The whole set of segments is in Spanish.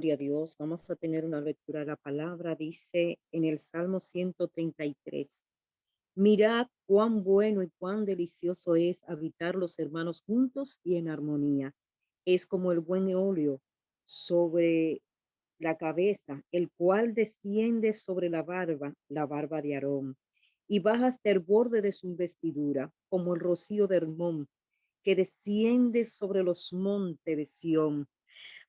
Gloria a Dios. Vamos a tener una lectura de la palabra. Dice en el Salmo 133. Mirad cuán bueno y cuán delicioso es habitar los hermanos juntos y en armonía. Es como el buen óleo sobre la cabeza, el cual desciende sobre la barba de Aarón, y baja hasta el borde de su vestidura, como el rocío de Hermón, que desciende sobre los montes de Sión,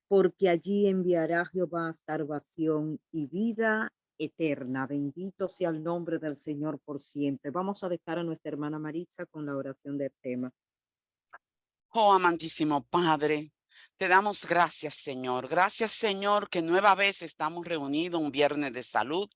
porque allí enviará Jehová salvación y vida eterna. Bendito sea el nombre del Señor por siempre. Vamos a dejar a nuestra hermana Maritza con la oración del tema. Oh, amantísimo Padre, te damos gracias, Señor. Gracias, Señor, que nueva vez estamos reunidos un viernes de salud.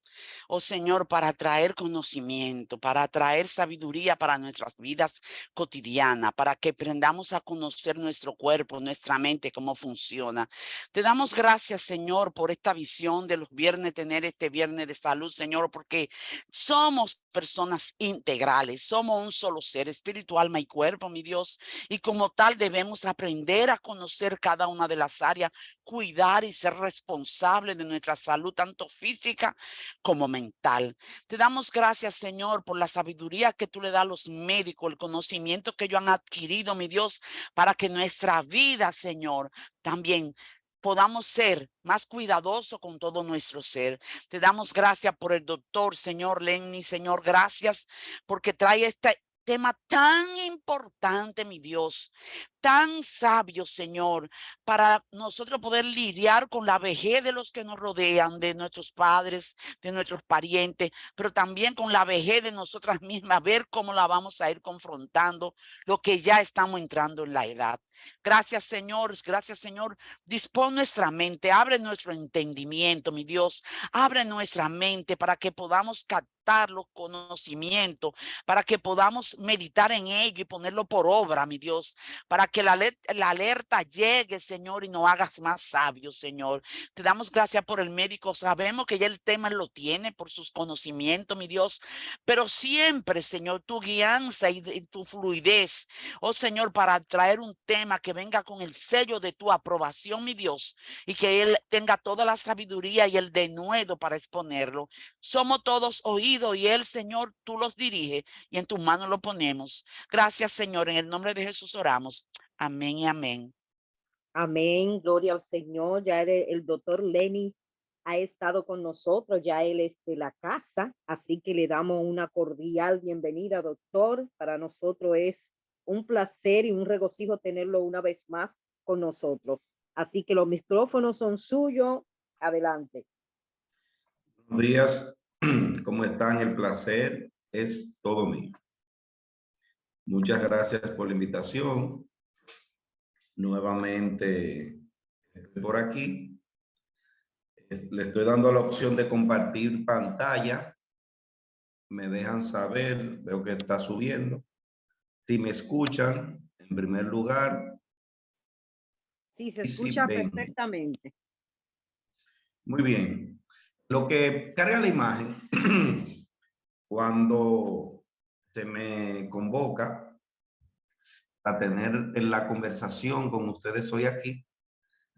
Oh, Señor, para traer conocimiento, para traer sabiduría para nuestras vidas cotidianas, para que aprendamos a conocer nuestro cuerpo, nuestra mente, cómo funciona. Te damos gracias, Señor, por esta visión de los viernes, tener este viernes de salud, Señor, porque somos personas integrales, somos un solo ser, espíritu, alma y cuerpo, mi Dios. Y como tal debemos aprender a conocer cada una de las áreas, cuidar y ser responsables de nuestra salud, tanto física como mental. Te damos gracias, Señor, por la sabiduría que tú le das a los médicos, el conocimiento que ellos han adquirido, mi Dios, para que nuestra vida, Señor, también podamos ser más cuidadosos con todo nuestro ser. Te damos gracias por el doctor, Señor Lenny, Señor, gracias porque trae este tema tan importante, mi Dios, tan sabio, Señor, para nosotros poder lidiar con la vejez de los que nos rodean, de nuestros padres, de nuestros parientes, pero también con la vejez de nosotras mismas, ver cómo la vamos a ir confrontando, lo que ya estamos entrando en la edad. Gracias, Señor, gracias, Señor. Dispón nuestra mente, abre nuestro entendimiento, mi Dios, abre nuestra mente para que podamos captar los conocimientos, para que podamos meditar en ello y ponerlo por obra, mi Dios, para que la alerta llegue, Señor, y nos hagas más sabios, Señor. Te damos gracias por el médico. Sabemos que ya el tema lo tiene por sus conocimientos, mi Dios, pero siempre, Señor, tu guianza y tu fluidez, oh Señor, para traer un tema que venga con el sello de tu aprobación, mi Dios, y que Él tenga toda la sabiduría y el denuedo para exponerlo. Somos todos oídos y Él, Señor, tú los diriges y en tus manos lo ponemos. Gracias, Señor. En el nombre de Jesús oramos. Amén y amén. Amén, gloria al Señor. Ya el doctor Lenny ha estado con nosotros, ya él es de la casa, así que le damos una cordial bienvenida, doctor. Para nosotros es un placer y un regocijo tenerlo una vez más con nosotros. Así que los micrófonos son suyos. Adelante. Buenos días, ¿cómo están? El placer es todo mío. Muchas gracias por la invitación. Nuevamente estoy por aquí. Le estoy dando la opción de compartir pantalla. Me dejan saber, veo que está subiendo. Si me escuchan, en primer lugar, Sí, se y si escucha ven. perfectamente. Muy bien. Lo que carga la imagen, cuando se me convoca a tener la conversación con ustedes hoy aquí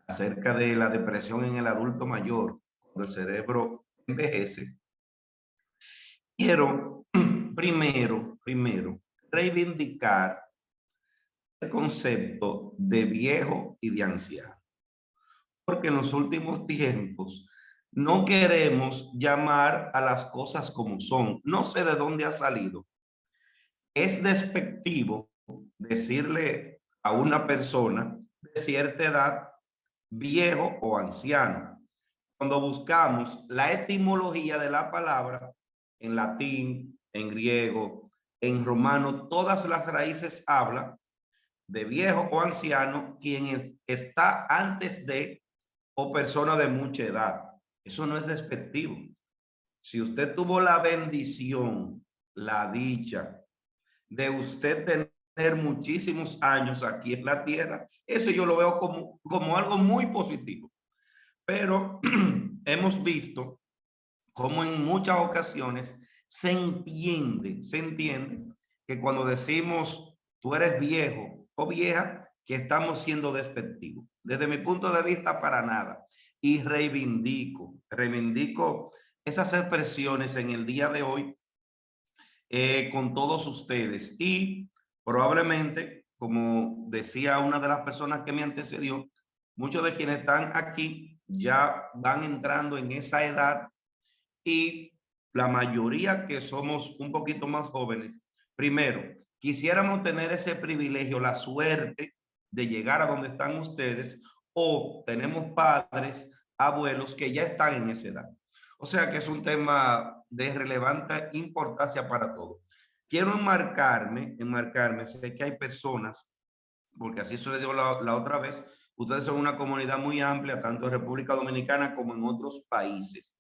acerca de la depresión en el adulto mayor, cuando el cerebro envejece, quiero primero reivindicar el concepto de viejo y de anciano, porque en los últimos tiempos no queremos llamar a las cosas como son. No sé de dónde ha salido. Es despectivo decirle a una persona de cierta edad viejo o anciano. Cuando buscamos la etimología de la palabra en latín, en griego, en romano, todas las raíces hablan de viejo o anciano, quien está antes de o persona de mucha edad. Eso no es despectivo. Si usted tuvo la bendición, la dicha de usted tener muchísimos años aquí en la tierra, eso yo lo veo como algo muy positivo. Pero hemos visto cómo en muchas ocasiones se entiende que cuando decimos tú eres viejo o vieja, que estamos siendo despectivos. Desde mi punto de vista, para nada. y reivindico esas expresiones en el día de hoy con todos ustedes. Y probablemente, como decía una de las personas que me antecedió, muchos de quienes están aquí ya van entrando en esa edad, y la mayoría que somos un poquito más jóvenes, primero, quisiéramos tener ese privilegio, la suerte de llegar a donde están ustedes, o tenemos padres, abuelos que ya están en esa edad. O sea que es un tema de relevante importancia para todos. Quiero enmarcarme, sé que hay personas, porque así sucedió la otra vez, ustedes son una comunidad muy amplia, tanto en República Dominicana como en otros países.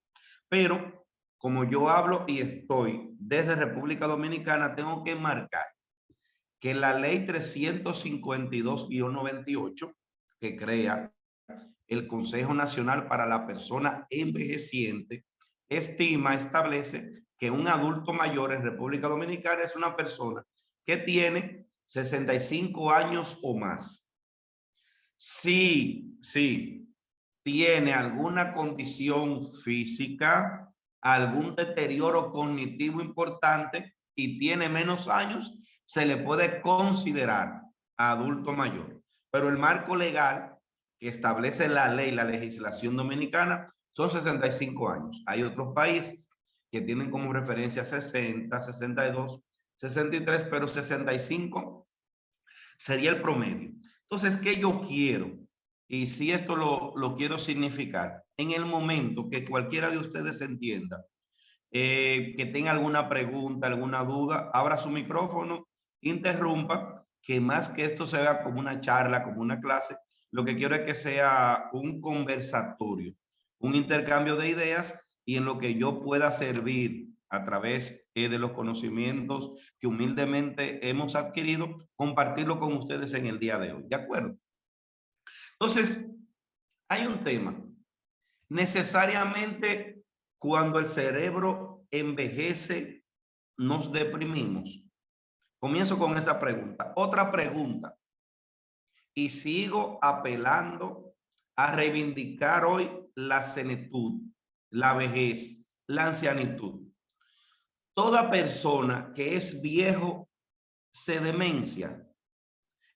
Pero como yo hablo y estoy desde República Dominicana, tengo que marcar que la ley 352-98, que crea el Consejo Nacional para la Persona Envejeciente, establece que un adulto mayor en República Dominicana es una persona que tiene 65 años o más. Si tiene alguna condición física, algún deterioro cognitivo importante y tiene menos años, se le puede considerar adulto mayor. Pero el marco legal que establece la ley, la legislación dominicana, son 65 años. Hay otros países que tienen como referencia 60, 62, 63, pero 65 sería el promedio. Entonces, ¿qué yo quiero? Y si esto lo quiero significar, en el momento que cualquiera de ustedes entienda, que tenga alguna pregunta, alguna duda, abra su micrófono, interrumpa, que más que esto se vea como una charla, como una clase, lo que quiero es que sea un conversatorio, un intercambio de ideas, y en lo que yo pueda servir a través de los conocimientos que humildemente hemos adquirido, compartirlo con ustedes en el día de hoy. ¿De acuerdo? Entonces, hay un tema. Necesariamente, cuando el cerebro envejece, nos deprimimos. Comienzo con esa pregunta. Otra pregunta. Y sigo apelando a reivindicar hoy la senectud, la vejez, la ancianitud. Toda persona que es viejo se demencia.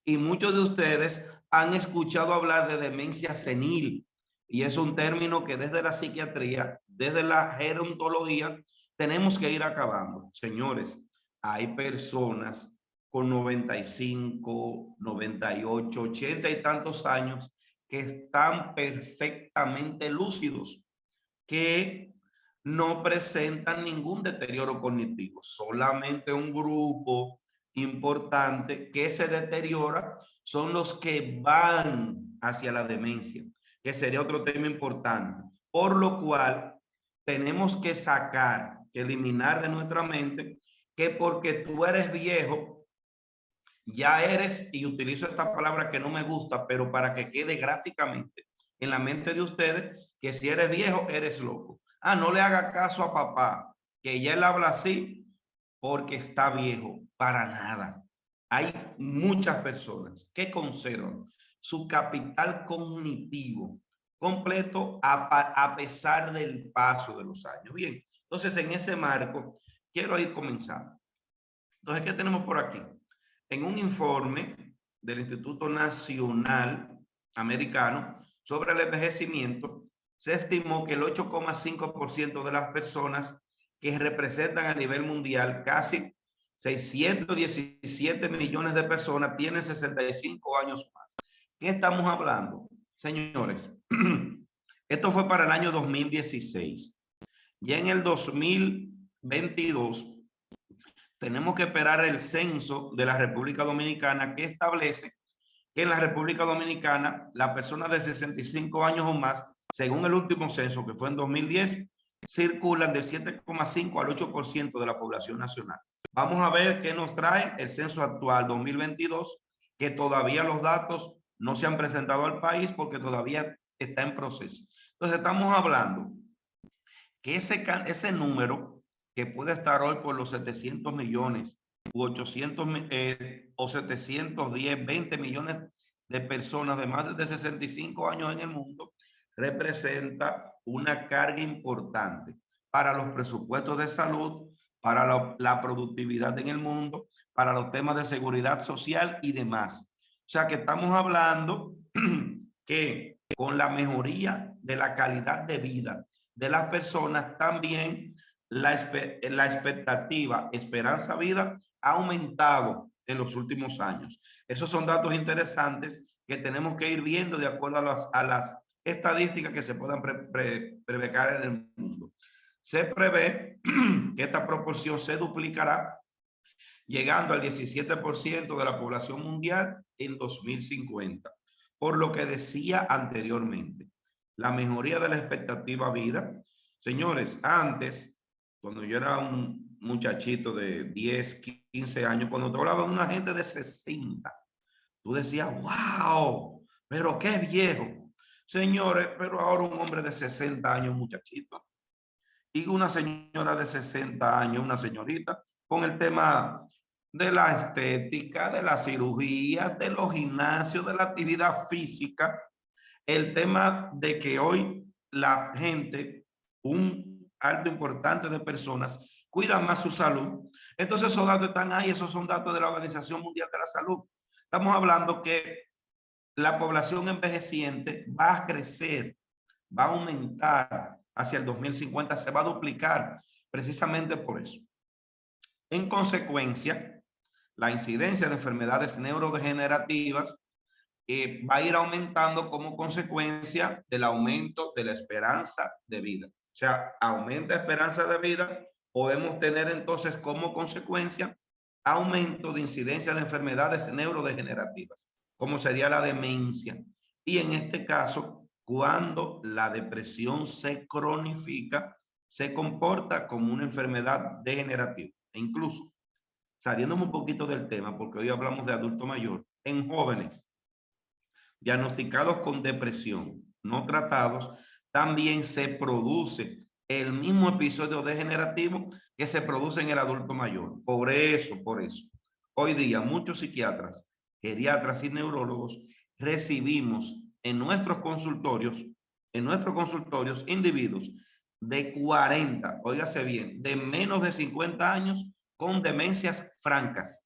Y muchos de ustedes han escuchado hablar de demencia senil. Y es un término que desde la psiquiatría, desde la gerontología, tenemos que ir acabando. Señores, hay personas con 95, 98, 80 y tantos años que están perfectamente lúcidos, que no presentan ningún deterioro cognitivo. Solamente un grupo importante que se deteriora son los que van hacia la demencia, que sería otro tema importante. Por lo cual, tenemos que eliminar de nuestra mente que porque tú eres viejo, ya eres, y utilizo esta palabra que no me gusta, pero para que quede gráficamente en la mente de ustedes, que si eres viejo, eres loco. Ah, no le haga caso a papá, que ya él habla así porque está viejo. Para nada. Hay muchas personas que conservan su capital cognitivo completo a pesar del paso de los años. Bien, entonces en ese marco quiero ir comenzando. Entonces, ¿qué tenemos por aquí? En un informe del Instituto Nacional Americano sobre el envejecimiento, se estimó que el 8,5% de las personas que representan a nivel mundial casi 617 millones de personas tienen 65 años más. ¿Qué estamos hablando? Señores, esto fue para el año 2016. Ya en el 2022 tenemos que esperar el censo de la República Dominicana, que establece que en la República Dominicana las personas de 65 años o más, según el último censo que fue en 2010, circulan del 7,5 al 8% de la población nacional. Vamos a ver qué nos trae el censo actual 2022, que todavía los datos no se han presentado al país porque todavía está en proceso. Entonces estamos hablando que ese número que puede estar hoy por los 700 millones u 800 o 710, 20 millones de personas de más de 65 años en el mundo, representa una carga importante para los presupuestos de salud, para la productividad en el mundo, para los temas de seguridad social y demás. O sea que estamos hablando que con la mejoría de la calidad de vida de las personas, también la expectativa, esperanza vida ha aumentado en los últimos años. Esos son datos interesantes que tenemos que ir viendo de acuerdo a las estadísticas que se puedan prever en el mundo. Se prevé que esta proporción se duplicará, llegando al 17% de la población mundial en 2050. Por lo que decía anteriormente, la mejoría de la expectativa vida. Señores, antes, cuando yo era un muchachito de 10, 15 años, cuando te hablaba de una gente de 60, tú decías, wow, pero qué viejo. Señores, pero ahora un hombre de 60 años, muchachito, y una señora de 60 años, una señorita, con el tema de la estética, de la cirugía, de los gimnasios, de la actividad física, el tema de que hoy la gente, un alto importante de personas, cuidan más su salud. Entonces esos datos están ahí, esos son datos de la Organización Mundial de la Salud. Estamos hablando que la población envejeciente va a crecer, va a aumentar hacia el 2050, se va a duplicar precisamente por eso. En consecuencia, la incidencia de enfermedades neurodegenerativas va a ir aumentando como consecuencia del aumento de la esperanza de vida. O sea, aumenta esperanza de vida, podemos tener entonces como consecuencia aumento de incidencia de enfermedades neurodegenerativas, como sería la demencia. Y en este caso, cuando la depresión se cronifica, se comporta como una enfermedad degenerativa. E incluso, saliéndome un poquito del tema, porque hoy hablamos de adulto mayor, en jóvenes diagnosticados con depresión no tratados, también se produce el mismo episodio degenerativo que se produce en el adulto mayor. Por eso, hoy día muchos psiquiatras, geriatras y neurólogos recibimos en nuestros consultorios individuos de 40, óigase bien, de menos de 50 años con demencias francas.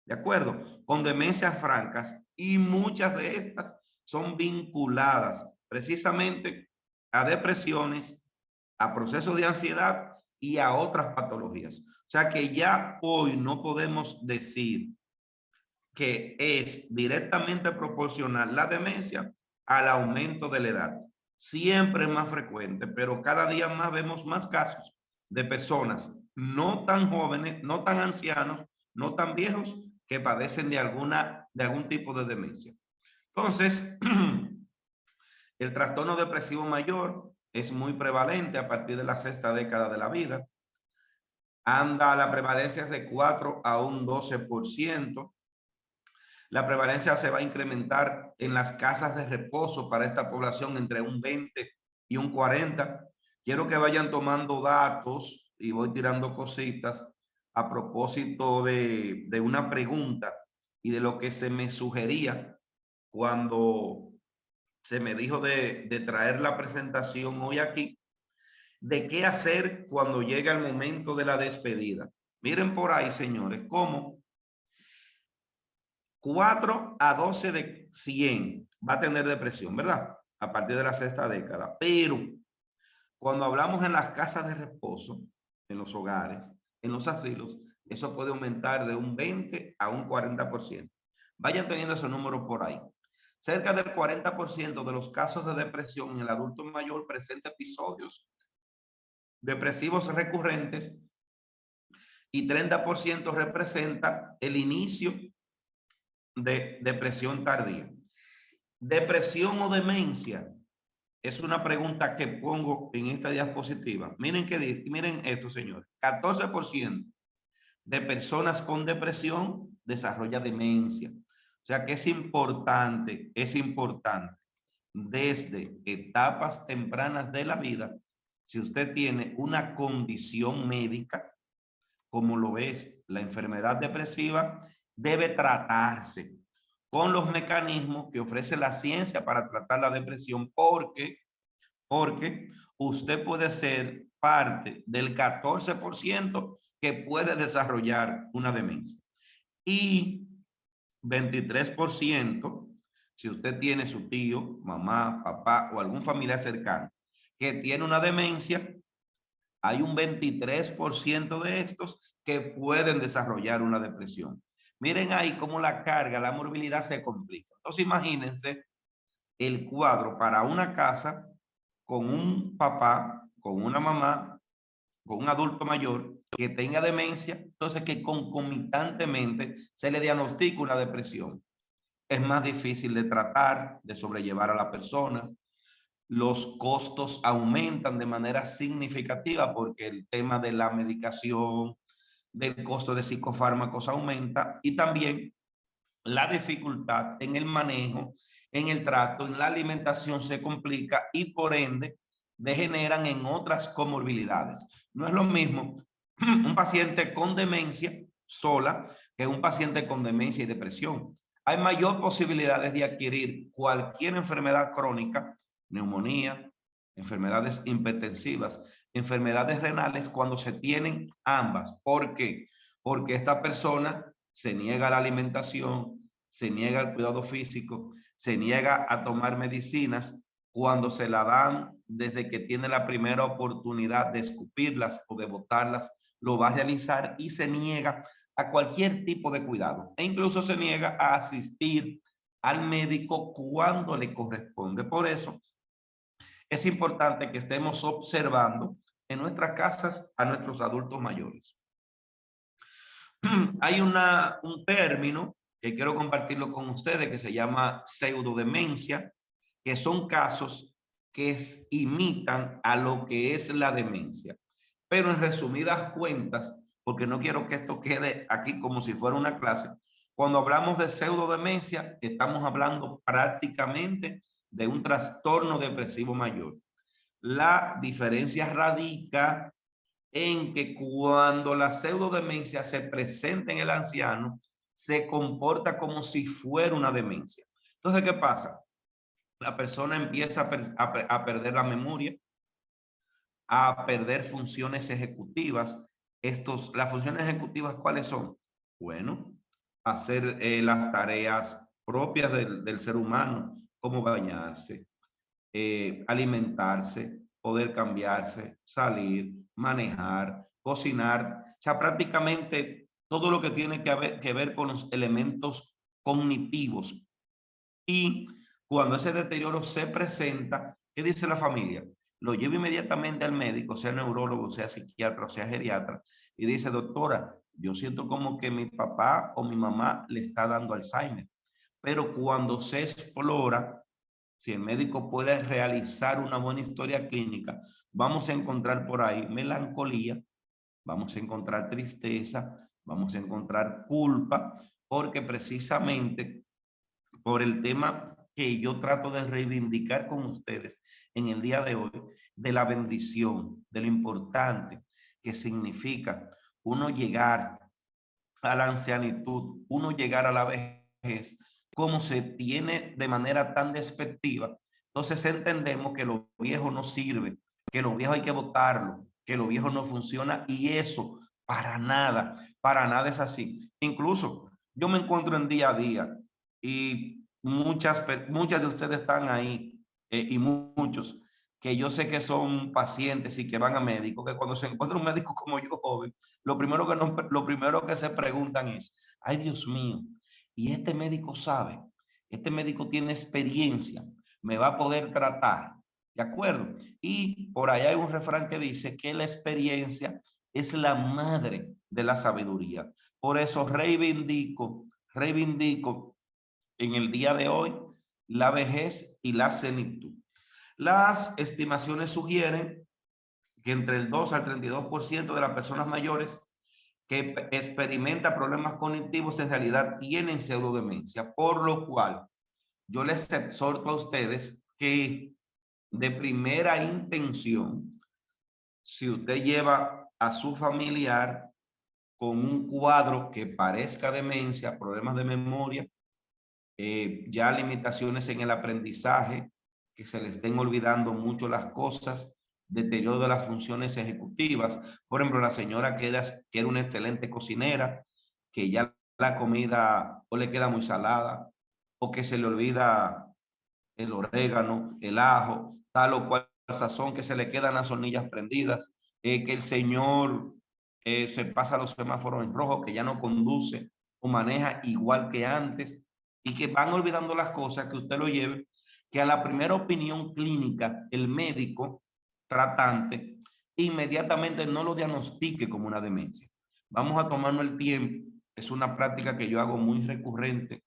¿De acuerdo? Con demencias francas, y muchas de estas son vinculadas precisamente a depresiones, a procesos de ansiedad y a otras patologías. O sea que ya hoy no podemos decir que es directamente proporcional la demencia al aumento de la edad. Siempre es más frecuente, pero cada día más vemos más casos de personas no tan jóvenes, no tan ancianos, no tan viejos, que padecen de algún tipo de demencia. Entonces, el trastorno depresivo mayor es muy prevalente a partir de la sexta década de la vida. La prevalencia es de 4 a un 12%. La prevalencia se va a incrementar en las casas de reposo para esta población entre un 20 y un 40. Quiero que vayan tomando datos y voy tirando cositas a propósito de una pregunta y de lo que se me sugería cuando se me dijo de traer la presentación hoy aquí, de qué hacer cuando llega el momento de la despedida. Miren por ahí, señores, cómo 4 a 12 de 100 va a tener depresión, ¿verdad? A partir de la sexta década. Pero cuando hablamos en las casas de reposo, en los hogares, en los asilos, eso puede aumentar de un 20 a un 40%. Vayan teniendo ese número por ahí. Cerca del 40% de los casos de depresión en el adulto mayor presenta episodios depresivos recurrentes y 30% representa el inicio de depresión tardía. ¿Depresión o demencia? Es una pregunta que pongo en esta diapositiva. Miren esto, señores. 14% de personas con depresión desarrolla demencia. O sea que es importante desde etapas tempranas de la vida, si usted tiene una condición médica, como lo es la enfermedad depresiva, debe tratarse con los mecanismos que ofrece la ciencia para tratar la depresión, porque porque usted puede ser parte del 14% que puede desarrollar una demencia. Y 23%, si usted tiene su tío, mamá, papá o algún familiar cercano que tiene una demencia, hay un 23% de estos que pueden desarrollar una depresión. Miren ahí cómo la carga, la morbilidad se complica. Entonces imagínense el cuadro para una casa con un papá, con una mamá, con un adulto mayor que tenga demencia, entonces que concomitantemente se le diagnostica una depresión. Es más difícil de tratar, de sobrellevar a la persona. Los costos aumentan de manera significativa porque el tema de la medicación, del costo de psicofármacos aumenta, y también la dificultad en el manejo, en el trato, en la alimentación se complica y por ende degeneran en otras comorbilidades. No es lo mismo un paciente con demencia sola que un paciente con demencia y depresión. Hay mayor posibilidades de adquirir cualquier enfermedad crónica, neumonía, enfermedades hipertensivas, enfermedades renales cuando se tienen ambas. ¿Por qué? Porque esta persona se niega a la alimentación, se niega al cuidado físico, se niega a tomar medicinas. Cuando se la dan desde que tiene la primera oportunidad de escupirlas o de botarlas, lo va a realizar y se niega a cualquier tipo de cuidado. E incluso se niega a asistir al médico cuando le corresponde. Por eso es importante que estemos observando en nuestras casas a nuestros adultos mayores. Hay un término que quiero compartirlo con ustedes que se llama pseudodemencia, que son casos que imitan a lo que es la demencia. Pero en resumidas cuentas, porque no quiero que esto quede aquí como si fuera una clase, cuando hablamos de pseudodemencia, estamos hablando prácticamente de un trastorno depresivo mayor. La diferencia radica en que cuando la pseudodemencia se presenta en el anciano, se comporta como si fuera una demencia. Entonces, ¿qué pasa? La persona empieza a perder la memoria, a perder funciones ejecutivas. Las funciones ejecutivas, ¿cuáles son? Bueno, hacer las tareas propias del ser humano, como bañarse, alimentarse, poder cambiarse, salir, manejar, cocinar. O sea, prácticamente todo lo que tiene que ver con los elementos cognitivos. Y cuando ese deterioro se presenta, ¿qué dice la familia? Lo lleva inmediatamente al médico, sea neurólogo, sea psiquiatra o sea geriatra, y dice, doctora, yo siento como que mi papá o mi mamá le está dando Alzheimer. Pero cuando se explora, si el médico puede realizar una buena historia clínica, vamos a encontrar por ahí melancolía, vamos a encontrar tristeza, vamos a encontrar culpa, porque precisamente por el tema que yo trato de reivindicar con ustedes en el día de hoy, de la bendición, de lo importante que significa uno llegar a la ancianitud, uno llegar a la vejez, como se tiene de manera tan despectiva. Entonces entendemos que lo viejo no sirve, que lo viejo hay que botarlo, que lo viejo no funciona, y eso para nada es así. Incluso yo me encuentro en día a día y muchas de ustedes están ahí y muchos que yo sé que son pacientes y que van a médicos, que cuando se encuentra un médico como yo joven, lo primero que se preguntan es, ay Dios mío, y este médico sabe, este médico tiene experiencia, me va a poder tratar, ¿de acuerdo? Y por allá hay un refrán que dice que la experiencia es la madre de la sabiduría. Por eso reivindico en el día de hoy la vejez y la senilitud. Las estimaciones sugieren que entre el 2 al 32% de las personas mayores que experimentan problemas cognitivos en realidad tienen pseudodemencia, por lo cual yo les exhorto a ustedes que de primera intención, si usted lleva a su familiar con un cuadro que parezca demencia, problemas de memoria, ya limitaciones en el aprendizaje, que se le estén olvidando mucho las cosas, deterioro de las funciones ejecutivas. Por ejemplo, la señora que era una excelente cocinera, que ya la comida o le queda muy salada, o que se le olvida el orégano, el ajo, tal o cual sazón, que se le quedan las hornillas prendidas, que el señor se pasa los semáforos en rojo, que ya no conduce o maneja igual que antes, y que van olvidando las cosas, que usted lo lleve, que a la primera opinión clínica, el médico tratante inmediatamente no lo diagnostique como una demencia. Vamos a tomarnos el tiempo, es una práctica que yo hago muy recurrente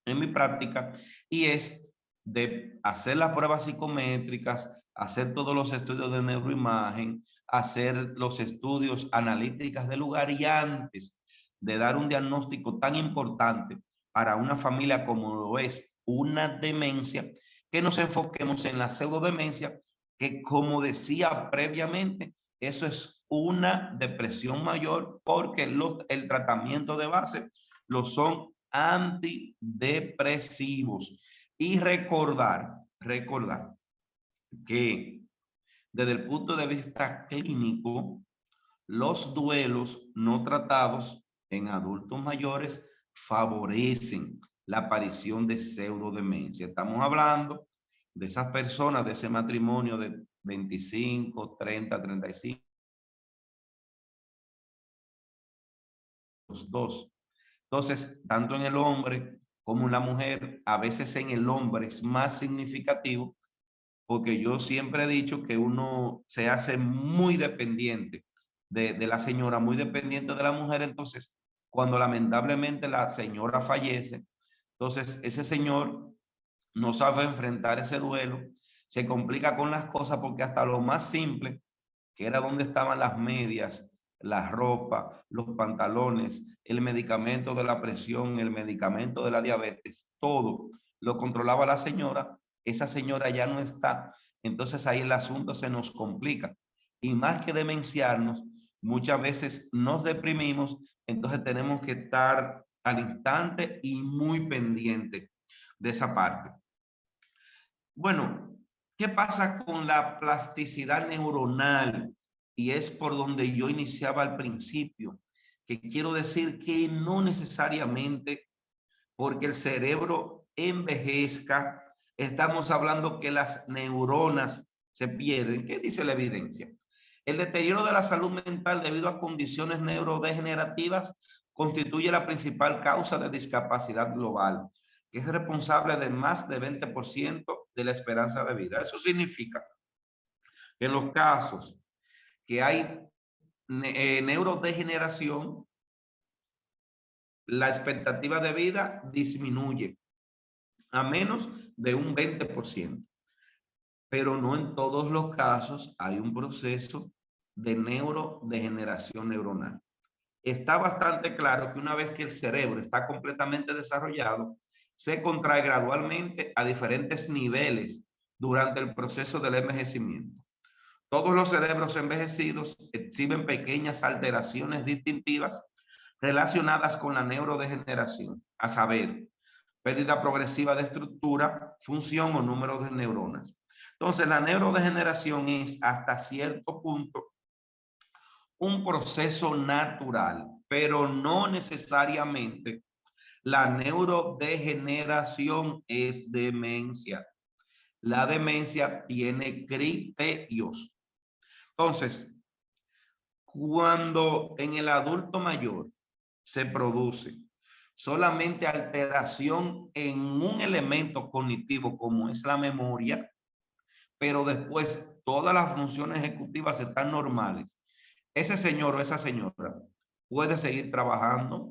en mi práctica, y es de hacer las pruebas psicométricas, hacer todos los estudios de neuroimagen, hacer los estudios analíticos del lugar, y antes de dar un diagnóstico tan importante para una familia como lo es una demencia, que nos enfoquemos en la pseudodemencia, que como decía previamente, eso es una depresión mayor, porque el tratamiento de base lo son antidepresivos. Y recordar que desde el punto de vista clínico, los duelos no tratados en adultos mayores favorecen la aparición de pseudodemencia. Estamos hablando de esas personas, de ese matrimonio de 25, 30, 35, los dos. Entonces, tanto en el hombre como en la mujer, a veces en el hombre es más significativo, porque yo siempre he dicho que uno se hace muy dependiente de la señora, muy dependiente de la mujer. Entonces, cuando lamentablemente la señora fallece, entonces ese señor no sabe enfrentar ese duelo, se complica con las cosas, porque hasta lo más simple, que era donde estaban las medias, la ropa, los pantalones, el medicamento de la presión, el medicamento de la diabetes, todo lo controlaba la señora. Esa señora ya no está. Entonces ahí el asunto se nos complica. Y más que demenciarnos, muchas veces nos deprimimos. Entonces tenemos que estar al instante y muy pendiente de esa parte. Bueno, ¿qué pasa con la plasticidad neuronal? Y es por donde yo iniciaba al principio, que quiero decir que no necesariamente porque el cerebro envejezca, estamos hablando que las neuronas se pierden. ¿Qué dice la evidencia? El deterioro de la salud mental debido a condiciones neurodegenerativas constituye la principal causa de discapacidad global, que es responsable de más de 20% de la esperanza de vida. Eso significa que en los casos que hay neurodegeneración, la expectativa de vida disminuye a menos de un 20%. Pero no en todos los casos hay un proceso de neurodegeneración neuronal. Está bastante claro que una vez que el cerebro está completamente desarrollado, se contrae gradualmente a diferentes niveles durante el proceso del envejecimiento. Todos los cerebros envejecidos exhiben pequeñas alteraciones distintivas relacionadas con la neurodegeneración, a saber, pérdida progresiva de estructura, función o número de neuronas. Entonces, la neurodegeneración es hasta cierto punto un proceso natural, pero no necesariamente la neurodegeneración es demencia. La demencia tiene criterios. Entonces, cuando en el adulto mayor se produce solamente alteración en un elemento cognitivo como es la memoria, pero después todas las funciones ejecutivas están normales, ese señor o esa señora puede seguir trabajando,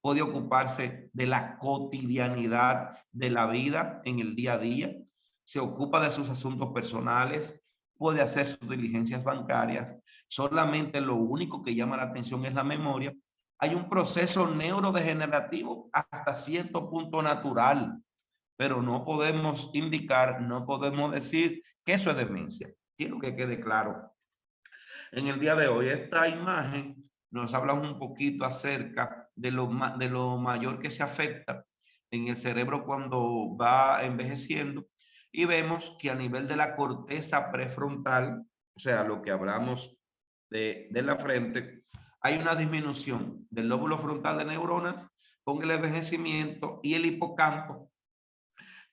puede ocuparse de la cotidianidad de la vida en el día a día, se ocupa de sus asuntos personales, puede hacer sus diligencias bancarias. Solamente lo único que llama la atención es la memoria. Hay un proceso neurodegenerativo hasta cierto punto natural, pero no podemos indicar, no podemos decir que eso es demencia. Quiero que quede claro. En el día de hoy, esta imagen nos habla un poquito acerca de lo mayor que se afecta en el cerebro cuando va envejeciendo. y vemos que a nivel de la corteza prefrontal, o sea, lo que hablamos de la frente, hay una disminución del lóbulo frontal de neuronas con el envejecimiento, y el hipocampo,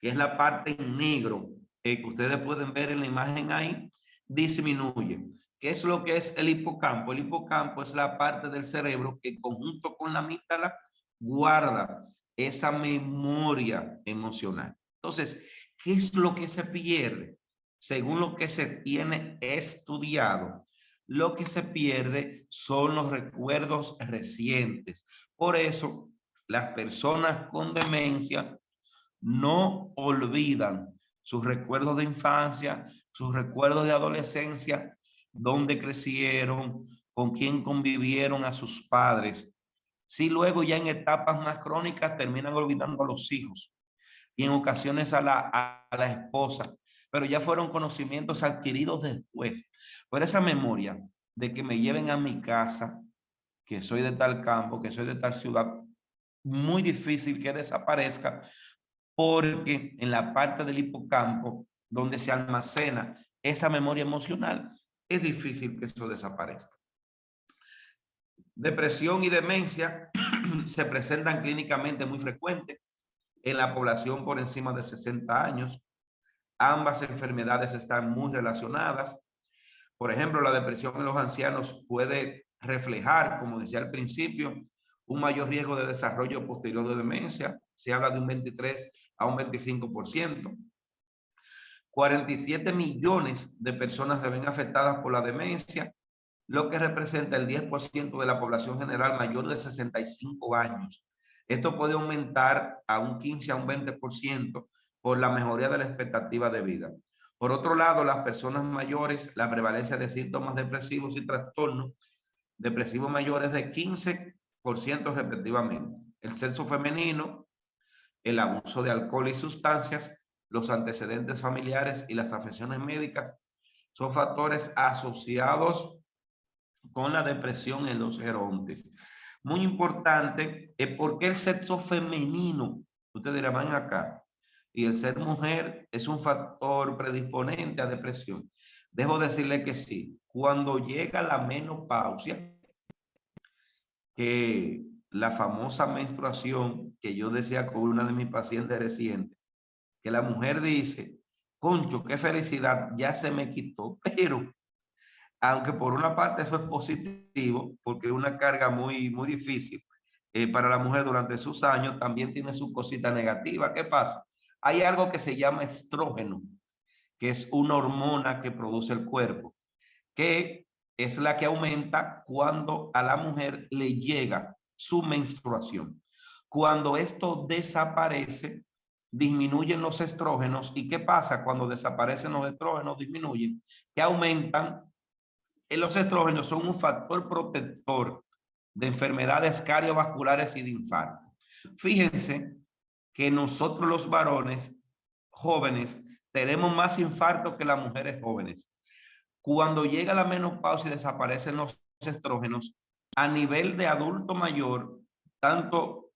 que es la parte en negro que ustedes pueden ver en la imagen ahí, disminuye. ¿Qué es lo que es el hipocampo? El hipocampo es la parte del cerebro que, conjunto con la amígdala, guarda esa memoria emocional. Entonces, ¿qué es lo que se pierde? Según lo que se tiene estudiado, lo que se pierde son los recuerdos recientes. Por eso, las personas con demencia no olvidan sus recuerdos de infancia, sus recuerdos de adolescencia, dónde crecieron, con quién convivieron a sus padres. Si luego ya en etapas más crónicas terminan olvidando a los hijos y en ocasiones a la esposa, pero ya fueron conocimientos adquiridos después. Por esa memoria de que me lleven a mi casa, que soy de tal campo, que soy de tal ciudad, muy difícil que desaparezca, porque en la parte del hipocampo donde se almacena esa memoria emocional, es difícil que eso desaparezca. Depresión y demencia se presentan clínicamente muy frecuentes en la población por encima de 60 años. Ambas enfermedades están muy relacionadas. Por ejemplo, la depresión en los ancianos puede reflejar, como decía al principio, un mayor riesgo de desarrollo posterior de demencia. Se habla de un 23 a un 25%. 47 millones de personas se ven afectadas por la demencia, lo que representa el 10% de la población general mayor de 65 años. Esto puede aumentar a un 15 a un 20% por la mejoría de la expectativa de vida. Por otro lado, las personas mayores, la prevalencia de síntomas depresivos y trastornos depresivos mayores de 15% respectivamente. El sexo femenino, el abuso de alcohol y sustancias, los antecedentes familiares y las afecciones médicas son factores asociados con la depresión en los gerontes. Muy importante es porque el sexo femenino, ustedes dirán, van acá, y el ser mujer es un factor predisponente a depresión. Debo decirle que sí. Cuando llega la menopausia, que la famosa menstruación que yo decía con una de mis pacientes recientes, que la mujer dice, concho, qué felicidad, ya se me quitó, pero aunque por una parte eso es positivo, porque es una carga muy difícil para la mujer durante sus años, también tiene su cosita negativa. ¿Qué pasa? Hay algo que se llama estrógeno, que es una hormona que produce el cuerpo, que es la que aumenta cuando a la mujer le llega su menstruación. Cuando esto desaparece, disminuyen los estrógenos. ¿Y qué pasa cuando desaparecen los estrógenos? Disminuyen, que aumentan. Los estrógenos son un factor protector de enfermedades cardiovasculares y de infarto. Fíjense que nosotros los varones jóvenes tenemos más infarto que las mujeres jóvenes. Cuando llega la menopausia y desaparecen los estrógenos, a nivel de adulto mayor, tanto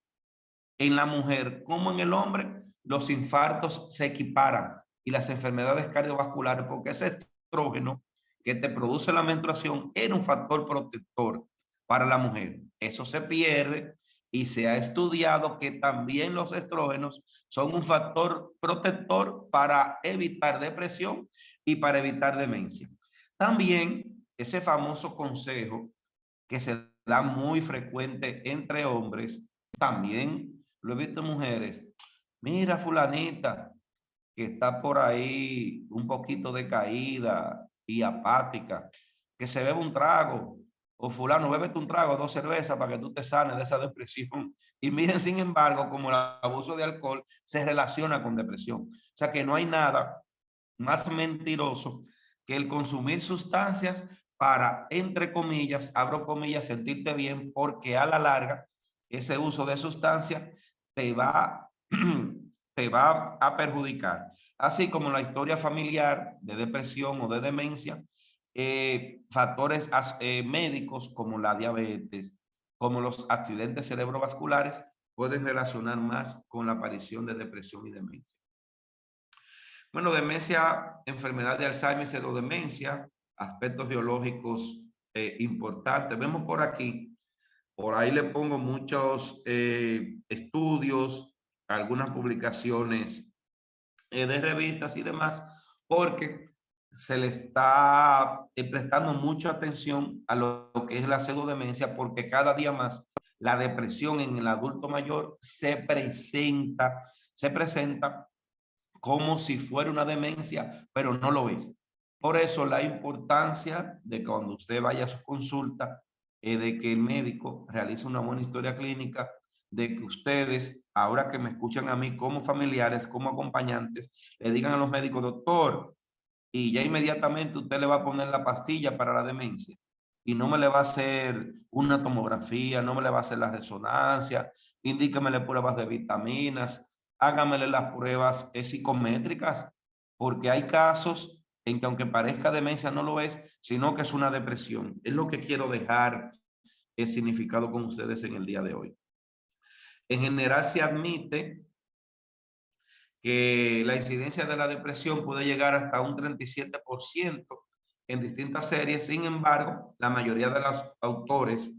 en la mujer como en el hombre, los infartos se equiparan y las enfermedades cardiovasculares, porque ese estrógeno que te produce la menstruación era un factor protector para la mujer. Eso se pierde y se ha estudiado que también los estrógenos son un factor protector para evitar depresión y para evitar demencia. También ese famoso consejo que se da muy frecuente entre hombres, también lo he visto en mujeres. Mira, fulanita, que está por ahí un poquito decaída y apática, que se bebe un trago. O fulano, bébete un trago, 2 cervezas para que tú te sanes de esa depresión. Y miren, sin embargo, como el abuso de alcohol se relaciona con depresión. O sea que no hay nada más mentiroso que el consumir sustancias para, entre comillas, abro comillas, sentirte bien, porque a la larga ese uso de sustancias te va a perjudicar. Así como la historia familiar de depresión o de demencia, factores médicos como la diabetes, como los accidentes cerebrovasculares, pueden relacionar más con la aparición de depresión y demencia. Bueno, demencia, enfermedad de Alzheimer, pseudodemencia, aspectos biológicos importantes. Vemos por aquí, por ahí le pongo muchos estudios, algunas publicaciones de revistas y demás, porque se le está prestando mucha atención a lo que es la pseudodemencia, porque cada día más la depresión en el adulto mayor se presenta como si fuera una demencia, pero no lo es. Por eso la importancia de cuando usted vaya a su consulta, de que el médico realice una buena historia clínica, de que ustedes, ahora que me escuchan a mí como familiares, como acompañantes, le digan a los médicos, doctor, y ya inmediatamente usted le va a poner la pastilla para la demencia. Y no me le va a hacer una tomografía, no me le va a hacer la resonancia, indíquemele pruebas de vitaminas, hágamele las pruebas psicométricas, porque hay casos en que aunque parezca demencia no lo es, sino que es una depresión. Es lo que quiero dejar el significado con ustedes en el día de hoy. En general se admite que la incidencia de la depresión puede llegar hasta un 37% en distintas series. Sin embargo, la mayoría de los autores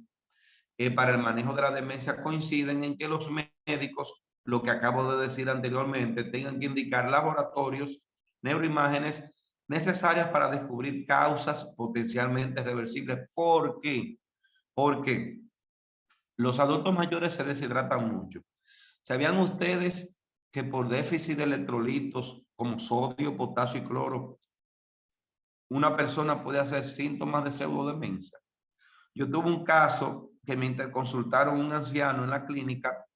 para el manejo de la demencia coinciden en que los médicos, lo que acabo de decir anteriormente, tengan que indicar laboratorios, neuroimágenes necesarias para descubrir causas potencialmente reversibles. ¿Por qué? Porque los adultos mayores se deshidratan mucho. ¿Sabían ustedes que por déficit de electrolitos como sodio, potasio y cloro, una persona puede hacer síntomas de pseudodemencia? Yo tuve un caso que me interconsultaron un anciano en la clínica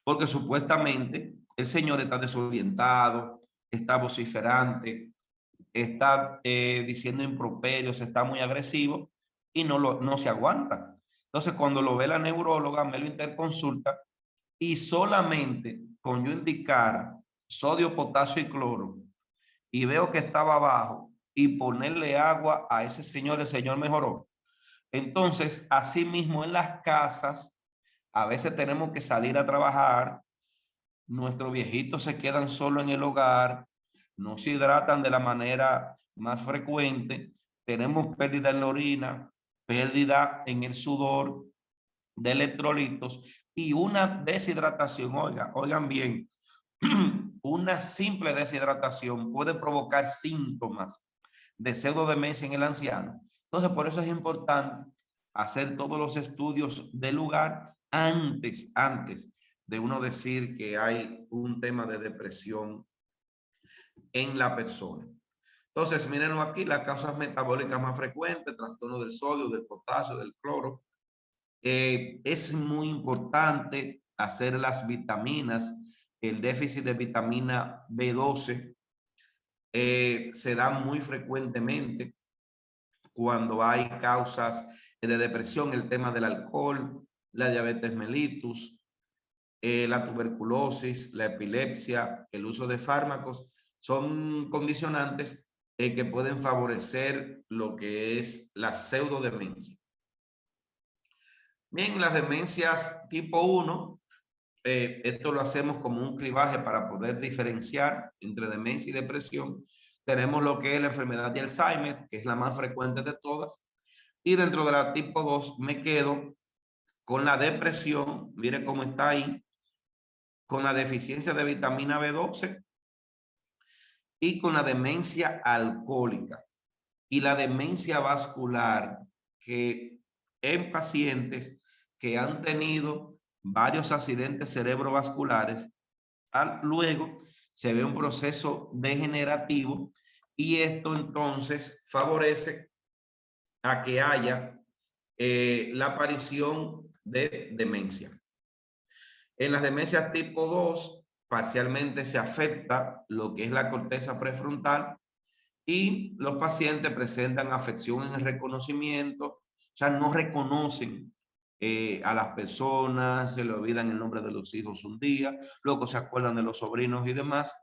porque supuestamente el señor está desorientado, está vociferante, está diciendo improperios, está muy agresivo y no se aguanta. Entonces, cuando lo ve la neuróloga, me lo interconsulta y solamente con yo indicar sodio, potasio y cloro y veo que estaba bajo y ponerle agua a ese señor, el señor mejoró. Entonces, así mismo en las casas, a veces tenemos que salir a trabajar, nuestros viejitos se quedan solo en el hogar, no se hidratan de la manera más frecuente, tenemos pérdida en la orina, pérdida en el sudor de electrolitos y una deshidratación. Oigan bien, una simple deshidratación puede provocar síntomas de pseudodemencia en el anciano. Entonces, por eso es importante hacer todos los estudios del lugar antes de uno decir que hay un tema de depresión en la persona. Entonces, miren aquí las causas metabólicas más frecuentes, trastorno del sodio, del potasio, del cloro. Es muy importante hacer las vitaminas. El déficit de vitamina B12 se da muy frecuentemente cuando hay causas de depresión, el tema del alcohol, la diabetes mellitus, la tuberculosis, la epilepsia, el uso de fármacos, son condicionantes que pueden favorecer lo que es la pseudodemencia. Bien, las demencias tipo 1, esto lo hacemos como un clivaje para poder diferenciar entre demencia y depresión. Tenemos lo que es la enfermedad de Alzheimer, que es la más frecuente de todas. Y dentro de la tipo 2 me quedo con la depresión, mire cómo está ahí, con la deficiencia de vitamina B12 y con la demencia alcohólica y la demencia vascular, que en pacientes que han tenido varios accidentes cerebrovasculares, luego se ve un proceso degenerativo y esto entonces favorece a que haya la aparición de demencia. En las demencias tipo 2, parcialmente se afecta lo que es la corteza prefrontal y los pacientes presentan afección en el reconocimiento, o sea, no reconocen a las personas, se le olvidan el nombre de los hijos un día, luego se acuerdan de los sobrinos y demás,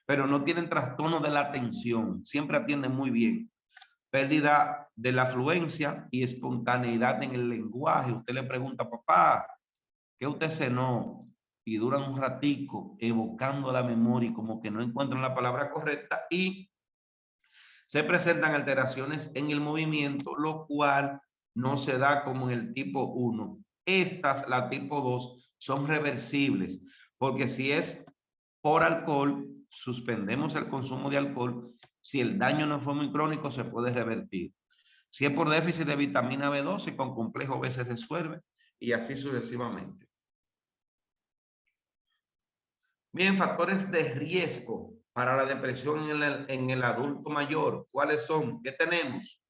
pero no tienen trastorno de la atención, siempre atienden muy bien. Pérdida de la fluencia y espontaneidad en el lenguaje. Usted le pregunta, papá, ¿qué usted cenó? y duran un ratico evocando la memoria y como que no encuentran la palabra correcta y se presentan alteraciones en el movimiento, lo cual no se da como en el tipo 1. Estas, la tipo 2, son reversibles, porque si es por alcohol, suspendemos el consumo de alcohol. Si el daño no fue muy crónico, se puede revertir. Si es por déficit de vitamina B12 con complejo B se resuelve y así sucesivamente. Bien, factores de riesgo para la depresión en el adulto mayor. ¿Cuáles son? ¿Qué tenemos?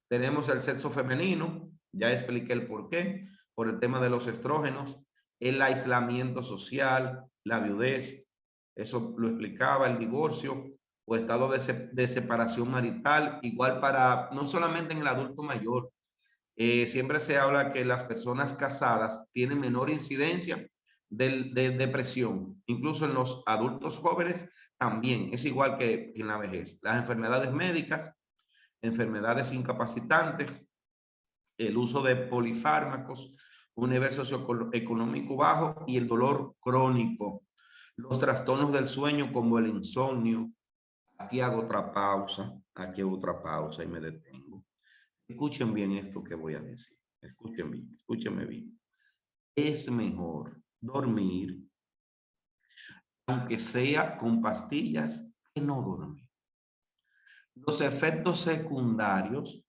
Tenemos el sexo femenino, ya expliqué el por qué, por el tema de los estrógenos, el aislamiento social, la viudez, eso lo explicaba, el divorcio o estado de separación marital, igual para, no solamente en el adulto mayor, siempre se habla que las personas casadas tienen menor incidencia de depresión, incluso en los adultos jóvenes también, es igual que en la vejez. Las enfermedades médicas, enfermedades incapacitantes, el uso de polifármacos, un nivel socioeconómico bajo y el dolor crónico. Los trastornos del sueño como el insomnio. Aquí hago otra pausa y me detengo. Escuchen bien esto que voy a decir. Escuchen bien, escúchenme bien. Es mejor dormir, aunque sea con pastillas, que no dormir. Los efectos secundarios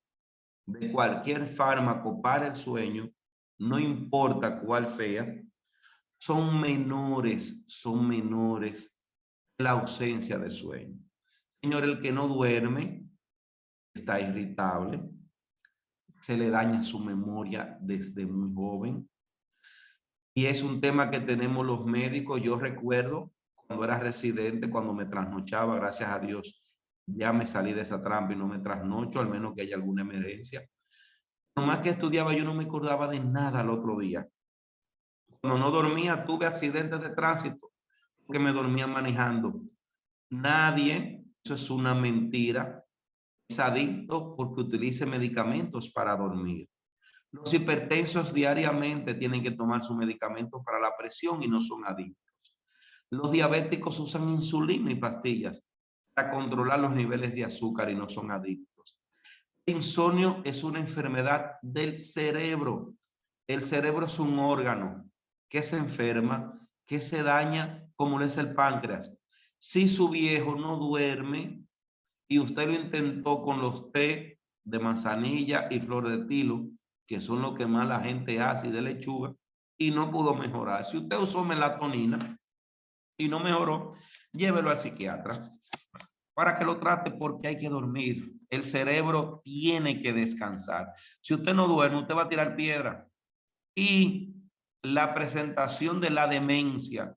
de cualquier fármaco para el sueño, no importa cuál sea, son menores que la ausencia de sueño. Señor, el que no duerme está irritable, se le daña su memoria desde muy joven. Y es un tema que tenemos los médicos. Yo recuerdo cuando era residente, cuando me trasnochaba, gracias a Dios, ya me salí de esa trampa y no me trasnocho, al menos que haya alguna emergencia. Nomás que estudiaba, yo no me acordaba de nada al otro día. Cuando no dormía, tuve accidentes de tránsito porque me dormía manejando. Nadie, eso es una mentira, es adicto porque utilice medicamentos para dormir. Los hipertensos diariamente tienen que tomar su medicamento para la presión y no son adictos. Los diabéticos usan insulina y pastillas para controlar los niveles de azúcar y no son adictos. El insomnio es una enfermedad del cerebro. El cerebro es un órgano que se enferma, que se daña, como lo es el páncreas. Si su viejo no duerme y usted lo intentó con los té de manzanilla y flor de tilo, que son lo que más la gente hace, y de lechuga, y no pudo mejorar. Si usted usó melatonina y no mejoró, llévelo al psiquiatra para que lo trate, porque hay que dormir. El cerebro tiene que descansar. Si usted no duerme, usted va a tirar piedra. Y la presentación de la demencia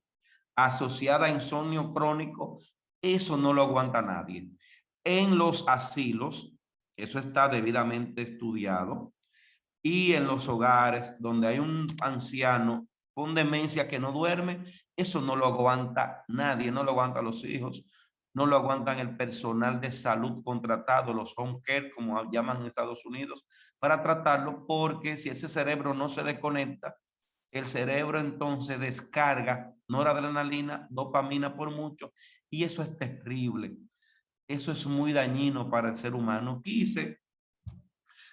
asociada a insomnio crónico, eso no lo aguanta nadie. En los asilos, eso está debidamente estudiado, y en los hogares donde hay un anciano con demencia que no duerme, eso no lo aguanta nadie, no lo aguantan los hijos, no lo aguantan el personal de salud contratado, los home care, como llaman en Estados Unidos, para tratarlo, porque si ese cerebro no se desconecta, el cerebro entonces descarga noradrenalina, dopamina por mucho, y eso es terrible. Eso es muy dañino para el ser humano. Quise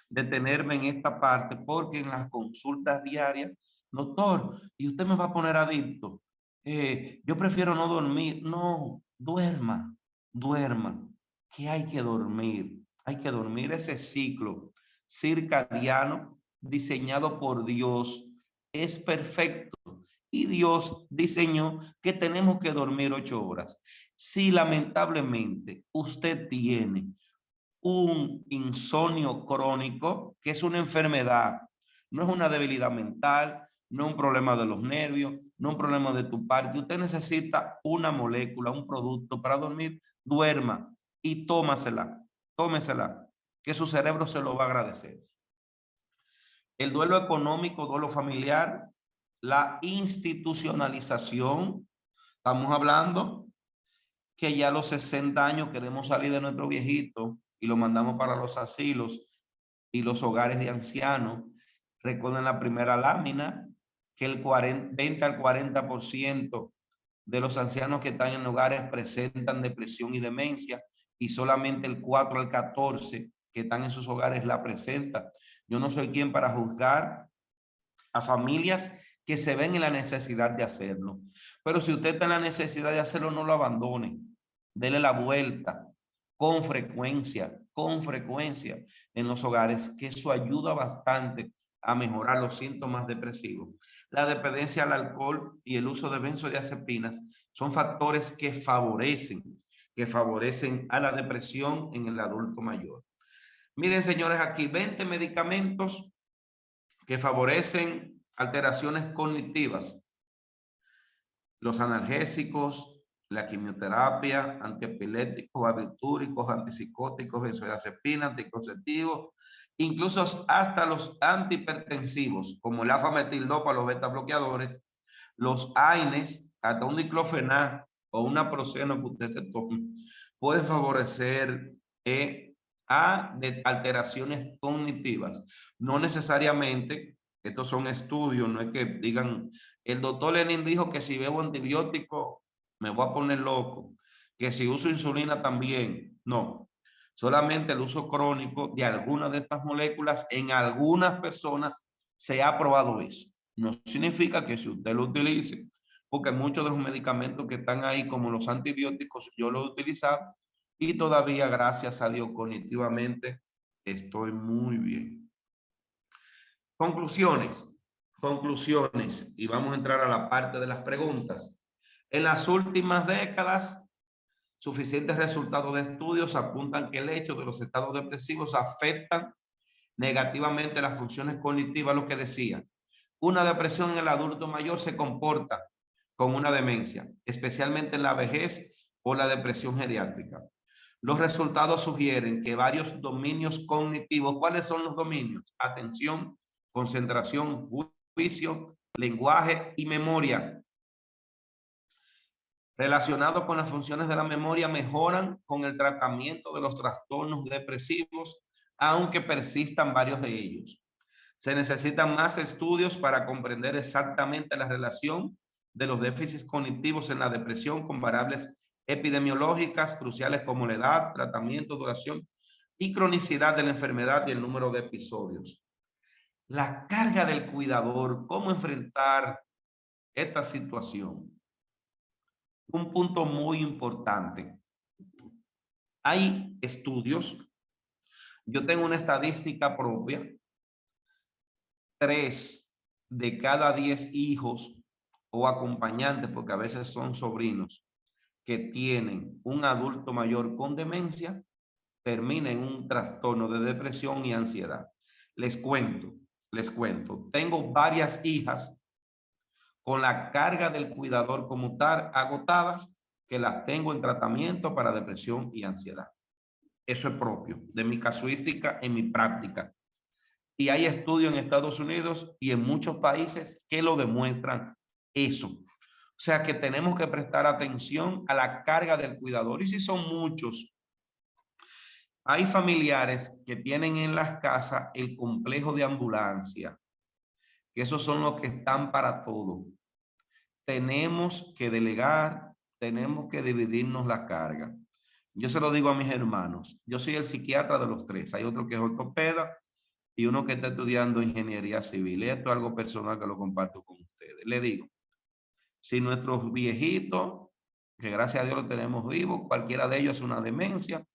detenerme en esta parte porque en las consultas diarias, doctor, ¿y usted me va a poner adicto? Yo prefiero no dormir. No, duerma, que hay que dormir. Hay que dormir. Ese ciclo circadiano diseñado por Dios es perfecto. Y Dios diseñó que tenemos que dormir 8 horas. Si lamentablemente usted tiene un insomnio crónico, que es una enfermedad, no es una debilidad mental, no es un problema de los nervios, no es un problema de tu parte. Usted necesita una molécula, un producto para dormir, duerma y tómasela, que su cerebro se lo va a agradecer. El duelo económico, duelo familiar, la institucionalización. Estamos hablando que ya a los 60 años queremos salir de nuestro viejito y lo mandamos para los asilos y los hogares de ancianos. Recuerden la primera lámina, que el 20 al 40% de los ancianos que están en hogares presentan depresión y demencia y solamente el 4 al 14 que están en sus hogares la presentan. Yo no soy quien para juzgar a familias que se ven en la necesidad de hacerlo. Pero si usted está en la necesidad de hacerlo, no lo abandone. Dele la vuelta con frecuencia en los hogares, que eso ayuda bastante a mejorar los síntomas depresivos. La dependencia al alcohol y el uso de benzodiazepinas son factores que favorecen a la depresión en el adulto mayor. Miren, señores, aquí 20 medicamentos que favorecen alteraciones cognitivas. Los analgésicos, la quimioterapia, antiepilépticos, barbitúricos, antipsicóticos, benzodiazepinas, anticonceptivos, incluso hasta los antihipertensivos, como el alfametildopa, los beta bloqueadores, los AINES, hasta un diclofenac o un naproxeno que usted se tome, puede favorecer a alteraciones cognitivas. No necesariamente, estos son estudios, no es que digan, el doctor Lenin dijo que si bebo antibiótico me voy a poner loco, que si uso insulina también. No, solamente el uso crónico de algunas de estas moléculas en algunas personas se ha probado eso. No significa que si usted lo utilice, porque muchos de los medicamentos que están ahí, como los antibióticos, yo los he utilizado y todavía, gracias a Dios, cognitivamente estoy muy bien. Conclusiones, y vamos a entrar a la parte de las preguntas. En las últimas décadas, suficientes resultados de estudios apuntan que el hecho de los estados depresivos afectan negativamente las funciones cognitivas, lo que decían. Una depresión en el adulto mayor se comporta como una demencia, especialmente en la vejez o la depresión geriátrica. Los resultados sugieren que varios dominios cognitivos, ¿cuáles son los dominios? Atención, concentración, juicio, lenguaje y memoria, relacionados con las funciones de la memoria, mejoran con el tratamiento de los trastornos depresivos, aunque persistan varios de ellos. Se necesitan más estudios para comprender exactamente la relación de los déficits cognitivos en la depresión con variables epidemiológicas cruciales como la edad, tratamiento, duración y cronicidad de la enfermedad y el número de episodios. La carga del cuidador, ¿cómo enfrentar esta situación? Un punto muy importante. Hay estudios, yo tengo una estadística propia, 3 de cada 10 hijos o acompañantes, porque a veces son sobrinos, que tienen un adulto mayor con demencia, termina en un trastorno de depresión y ansiedad. Les cuento, tengo varias hijas con la carga del cuidador como tal agotadas, que las tengo en tratamiento para depresión y ansiedad. Eso es propio de mi casuística en mi práctica. Y hay estudios en Estados Unidos y en muchos países que lo demuestran eso. O sea que tenemos que prestar atención a la carga del cuidador. Y si son muchos, hay familiares que tienen en las casas el complejo de ambulancia, que esos son los que están para todo. Tenemos que delegar, tenemos que dividirnos la carga. Yo se lo digo a mis hermanos, yo soy el psiquiatra de los 3, hay otro que es ortopeda y uno que está estudiando ingeniería civil. Esto es algo personal que lo comparto con ustedes. Le digo, si nuestros viejitos, que gracias a Dios los tenemos vivos, cualquiera de ellos es una demencia,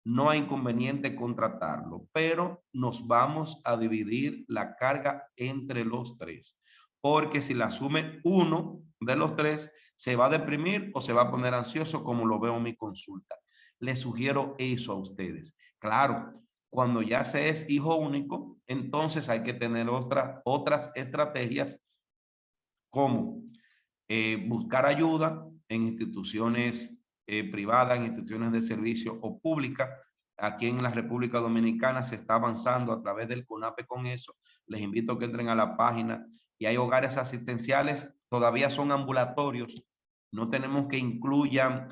no hay inconveniente contratarlo, pero nos vamos a dividir la carga entre los 3, porque si la asume uno de los 3, se va a deprimir o se va a poner ansioso, como lo veo en mi consulta. Les sugiero eso a ustedes. Claro, cuando ya se es hijo único, entonces hay que tener otras estrategias, como buscar ayuda en instituciones privadas, en instituciones de servicio o públicas. Aquí en la República Dominicana se está avanzando a través del CONAPE con eso. Les invito a que entren a la página y hay hogares asistenciales, todavía son ambulatorios. No tenemos que incluyan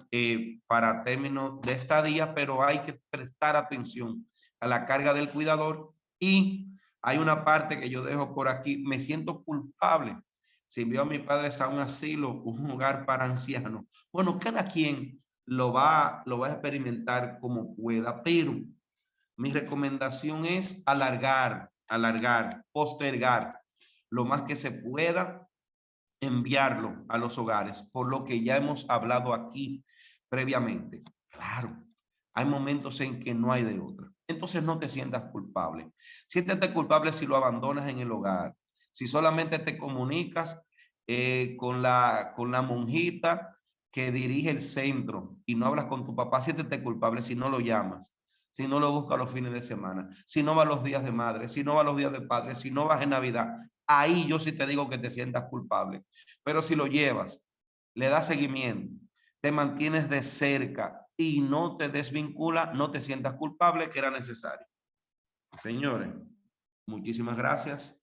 para términos de estadía, pero hay que prestar atención a la carga del cuidador y Hay una parte que yo dejo por aquí, me siento culpable. Si envío a mis padres a un asilo, un hogar para ancianos. Bueno, cada quien lo va a experimentar como pueda, pero mi recomendación es alargar, postergar lo más que se pueda enviarlo a los hogares, por lo que ya hemos hablado aquí previamente. Claro, hay momentos en que no hay de otra. Entonces no te sientas culpable. Siéntete culpable si lo abandonas en el hogar, si solamente te comunicas con la monjita que dirige el centro y no hablas con tu papá. Siéntete culpable si no lo llamas, si no lo buscas los fines de semana, si no vas los días de madre, si no vas los días de padre, si no vas en Navidad. Ahí yo sí te digo que te sientas culpable. Pero si lo llevas, le das seguimiento, te mantienes de cerca y no te desvincula, no te sientas culpable, que era necesario. Señores, muchísimas gracias.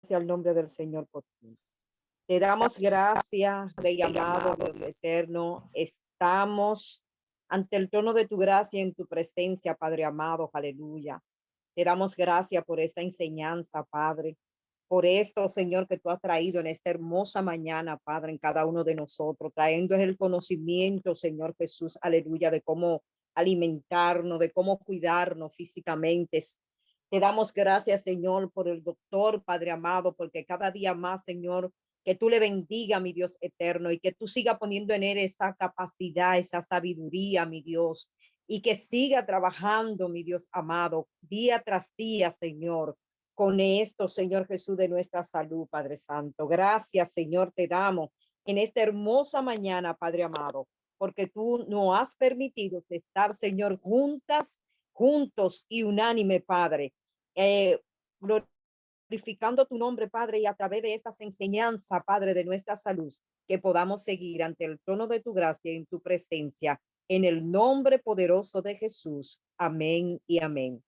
Sea el nombre del Señor por ti. Te damos gracias, Rey amado, Dios eterno. Estamos ante el trono de tu gracia en tu presencia, Padre amado. Aleluya. Te damos gracias por esta enseñanza, Padre. Por esto, Señor, que tú has traído en esta hermosa mañana, Padre, en cada uno de nosotros, trayendo el conocimiento, Señor Jesús, aleluya, de cómo alimentarnos, de cómo cuidarnos físicamente. Te damos gracias, Señor, por el doctor, Padre amado, porque cada día más, Señor, que tú le bendiga, mi Dios eterno, y que tú siga poniendo en él esa capacidad, esa sabiduría, mi Dios, y que siga trabajando, mi Dios amado, día tras día, Señor, con esto, Señor Jesús, de nuestra salud, Padre Santo. Gracias, Señor, te damos en esta hermosa mañana, Padre amado, porque tú nos has permitido estar, Señor, juntos y unánime, Padre. Glorificando tu nombre, Padre, y a través de estas enseñanzas, Padre, de nuestra salud, que podamos seguir ante el trono de tu gracia en tu presencia, en el nombre poderoso de Jesús. Amén y amén.